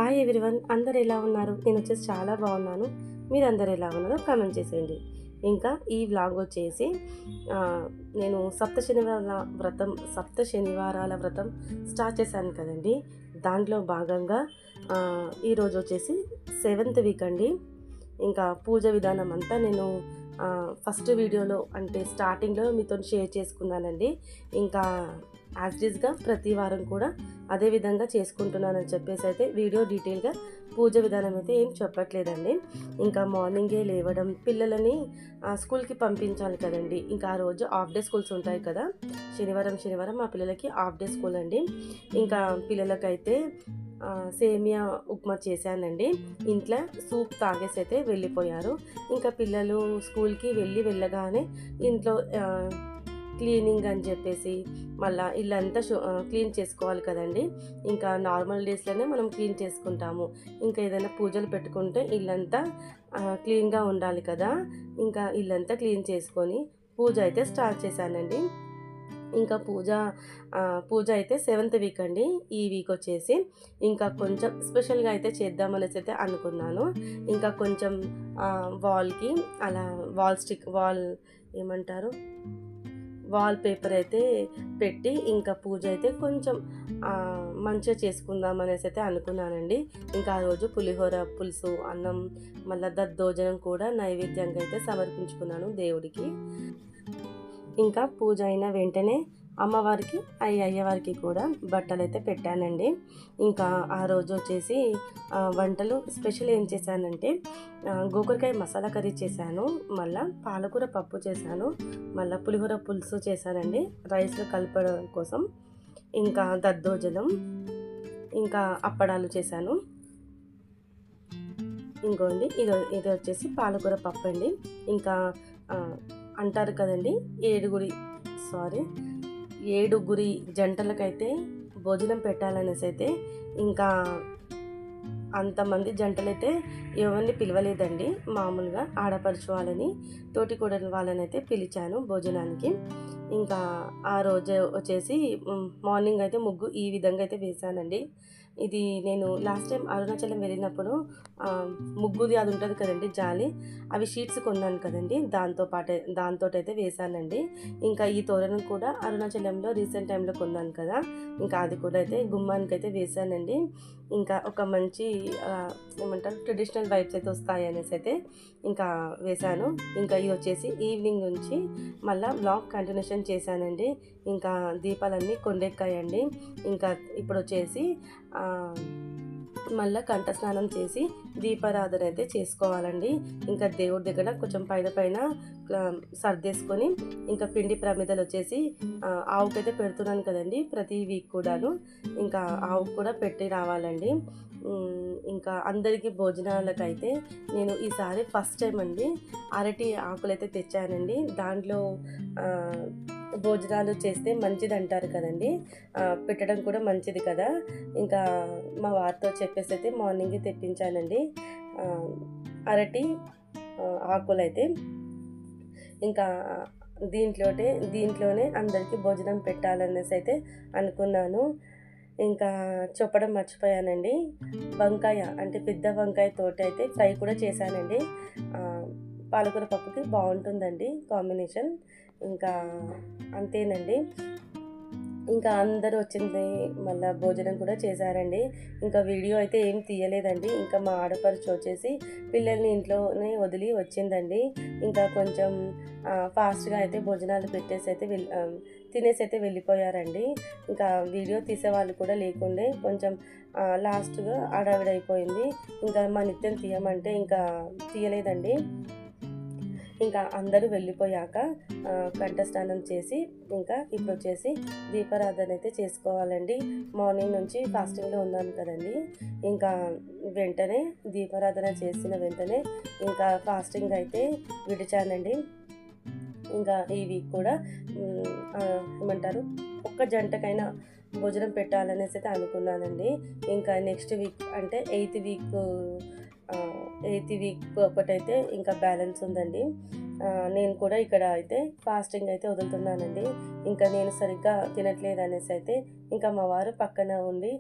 Hi everyone, అందరు ఎలా ఉన్నారు? నేను వచ్చేసి చాలా బాగున్నాను. మీరు అందరు ఎలా ఉన్నారో కామెంట్ చేసేయండి. ఇంకా ఈ వ్లాగ్ వచ్చేసి నేను సప్త శనివారాల వ్రతం స్టార్ట్ చేశాను కదండి. దాంట్లో భాగంగా ఈరోజు వచ్చేసి 7th వీక్ అండి. ఇంకా పూజ విధానం అంతా నేను ఫస్ట్ వీడియోలో అంటే స్టార్టింగ్లో మీతో షేర్ చేసుకున్నానండి. ఇంకా యాజ్ ఈజ్గా ప్రతి వారం కూడా అదే విధంగా చేసుకుంటున్నానని చెప్పేసి అయితే వీడియో డీటెయిల్గా పూజ విధానం అయితే ఏం చెప్పట్లేదండి. ఇంకా మార్నింగే లేవడం, పిల్లలని స్కూల్కి పంపించాలి కదండి. ఇంకా ఆ రోజు హాఫ్ డే స్కూల్స్ ఉంటాయి కదా. శనివారం మా పిల్లలకి హాఫ్ డే స్కూల్ అండి. ఇంకా పిల్లలకైతే సేమియా ఉప్మా చేశానండి. ఇంట్లో సూప్ తాగేసి అయితే వెళ్ళిపోయారు. ఇంకా పిల్లలు స్కూల్కి వెళ్ళగానే ఇంట్లో క్లీనింగ్ అని చెప్పేసి మళ్ళీ ఇల్లంతా క్లీన్ చేసుకోవాలి కదండి. ఇంకా నార్మల్ డేస్లోనే మనం క్లీన్ చేసుకుంటాము. ఇంకా ఏదైనా పూజలు పెట్టుకుంటే ఇల్లంతా క్లీన్గా ఉండాలి కదా. ఇంకా ఇల్లంతా క్లీన్ చేసుకొని పూజ అయితే స్టార్ట్ చేశానండి. ఇంకా పూజ అయితే 7th వీక్ అండి. ఈ వీక్ వచ్చేసి ఇంకా కొంచెం స్పెషల్గా అయితే చేద్దామనేసి అయితే అనుకున్నాను. ఇంకా కొంచెం వాల్కి అలా వాల్ పేపర్ అయితే పెట్టి ఇంకా పూజ అయితే కొంచెం మంచిగా చేసుకుందాం అనేసి అయితే అనుకున్నానండి. ఇంకా ఆ రోజు పులిహోర, పులుసు, అన్నం, మళ్ళీ దద్దోజనం కూడా నైవేద్యంగా అయితే సమర్పించుకున్నాను దేవుడికి. ఇంకా పూజ అయిన వెంటనే అమ్మవారికి అయ్యవారికి కూడా బట్టలు అయితే పెట్టానండి. ఇంకా ఆ రోజు వచ్చేసి వంటలు స్పెషల్ ఏం చేశానంటే గోకరకాయ మసాలా కర్రీ చేశాను, మళ్ళీ పాలకూర పప్పు చేశాను, మళ్ళీ పులిహోర పులుసు చేశానండి రైస్లో కలపడం కోసం. ఇంకా దద్దోజనం, ఇంకా అప్పడాలు చేశాను. ఇంకోండి ఇది వచ్చేసి పాలకూర పప్పు అండి. ఇంకా అంటారు కదండి, ఏడుగురి జంటలకైతే భోజనం పెట్టాలనేసి అయితే ఇంకా అంతమంది జంటలైతే ఎవరిని పిలవలేదండి. మామూలుగా ఆడపడుచు వాళ్ళని, తోటి కోడలి వాళ్ళని అయితే పిలిచాను భోజనానికి. ఇంకా ఆ రోజు వచ్చేసి మార్నింగ్ అయితే ముగ్గు ఈ విధంగా అయితే వేశానండి. ఇది నేను లాస్ట్ టైం అరుణాచలం వెళ్ళినప్పుడు ముగ్గుది అది ఉంటుంది కదండి జాలి, అవి షీట్స్ కొన్నాను కదండి, దాంతో అయితే వేశానండి. ఇంకా ఈ తోరణం కూడా అరుణాచలంలో రీసెంట్ టైంలో కొన్నాను కదా, ఇంకా అది కూడా అయితే గుమ్మానికి అయితే వేశానండి. ఇంకా ఒక మంచి ట్రెడిషనల్ వైబ్స్ అయితే వస్తాయి అనేసి అయితే ఇంకా వేశాను. ఇంకా ఇది వచ్చేసి ఈవినింగ్ నుంచి మళ్ళీ వ్లాగ్ కంటిన్యూషన్ చేశానండి. ఇంకా దీపాలన్నీ కొండెక్కాయండి. ఇంకా ఇప్పుడు వచ్చేసి మళ్ళీ కంఠ స్నానం చేసి దీపారాధన అయితే చేసుకోవాలండి. ఇంకా దేవుడి దగ్గర కొంచెం పైన సర్దేసుకొని ఇంకా పిండి ప్రమిదలు వచ్చేసి ఆవుకైతే పెడుతున్నాను కదండి ప్రతి వీక్ కూడాను. ఇంకా ఆవుకు కూడా పెట్టి రావాలండి. ఇంకా అందరికీ భోజనాలకైతే నేను ఈసారి ఫస్ట్ టైం అండి అరటి ఆకులు అయితే తెచ్చానండి. దాంట్లో భోజనాలు చేస్తే మంచిది అంటారు కదండి, పెట్టడం కూడా మంచిది కదా. ఇంకా మా వారితో చెప్పేసి అయితే మార్నింగే తెప్పించానండి అరటి ఆకులు అయితే. ఇంకా దీంట్లోనే అందరికీ భోజనం పెట్టాలనేసి అయితే అనుకున్నాను. ఇంకా చెప్పడం మర్చిపోయానండి, వంకాయ అంటే పెద్ద వంకాయ తోటి అయితే ఫ్రై కూడా చేశానండి. పాలకూర పప్పుకి బాగుంటుందండి కాంబినేషన్. ఇంకా అంతేనండి. ఇంకా అందరూ వచ్చింది, మళ్ళీ భోజనం కూడా చేశారండి. ఇంకా వీడియో అయితే ఏం తీయలేదండి. ఇంకా మా ఆడపడుచు వచ్చేసి పిల్లల్ని ఇంట్లోనే వదిలి వచ్చిందండి. ఇంకా కొంచెం ఫాస్ట్గా అయితే భోజనాలు పెట్టేసి అయితే తినేసి అయితే వెళ్ళిపోయారండి. ఇంకా వీడియో తీసేవాళ్ళు కూడా లేకుండే కొంచెం లాస్ట్గా ఆడావిడైపోయింది. ఇంకా మా నిత్యం తీయమంటే ఇంకా తీయలేదండి. ఇంకా అందరూ వెళ్ళిపోయాక కంఠస్నానం చేసి ఇంకా ఇప్పుడు వచ్చేసి దీపారాధన అయితే చేసుకోవాలండి. మార్నింగ్ నుంచి ఫాస్టింగ్లో ఉన్నాను కదండి. ఇంకా వెంటనే దీపారాధన చేసిన వెంటనే ఇంకా ఫాస్టింగ్ అయితే విడిచానండి. ఇంకా ఈ వీక్ కూడా ఒక్క జంటకైనా భోజనం పెట్టాలనేసి అయితే అనుకున్నానండి. ఇంకా నెక్స్ట్ వీక్ అంటే 8th వీక్ ఒకటైతే ఇంకా బ్యాలెన్స్ ఉందండి. నేను కూడా ఇక్కడ అయితే ఫాస్టింగ్ అయితే వదులుతున్నానండి. ఇంకా నేను సరిగ్గా తినట్లేదు అనేసి అయితే ఇంకా మా వారు పక్కన ఉండి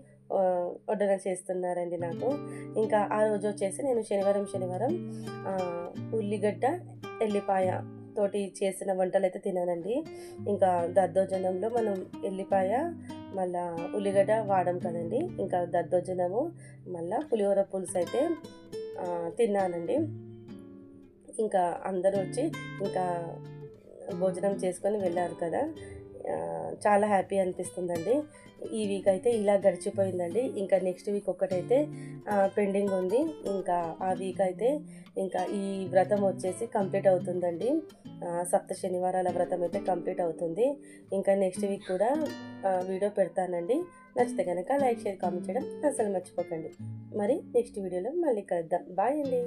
వడ్డన చేస్తున్నారండి నాకు. ఇంకా ఆ రోజు వచ్చేసి నేను శనివారం ఉల్లిగడ్డ ఎల్లిపాయ తోటి చేసిన వంటలైతే తినానండి. ఇంకా దద్దోజనంలో మనం ఎల్లిపాయ మళ్ళా ఉల్లిగడ్డ వాడం కదండి. ఇంకా దద్దోజనము మళ్ళా పులిహోర పులుసు అయితే తిన్నానండి. ఇంకా అందరూ వచ్చి ఇంకా భోజనం చేసుకొని వెళ్ళారు కదా. చాలా హ్యాపీ అనిపిస్తుందండి. ఈ వీక్ అయితే ఇలా గడిచిపోయిందండి. ఇంకా నెక్స్ట్ వీక్ ఒక్కటైతే పెండింగ్ ఉంది. ఇంకా ఆ వీక్ అయితే ఇంకా ఈ వ్రతం వచ్చేసి కంప్లీట్ అవుతుందండి. సప్త శనివారాల వ్రతం అయితే కంప్లీట్ అవుతుంది. ఇంకా నెక్స్ట్ వీక్ కూడా వీడియో పెడతానండి. నచ్చితే కనుక లైక్, షేర్, కామెంట్ చేయడం అసలు మర్చిపోకండి. మరి నెక్స్ట్ వీడియోలో మళ్ళీ కలుద్దాం. బాయ్ అండి.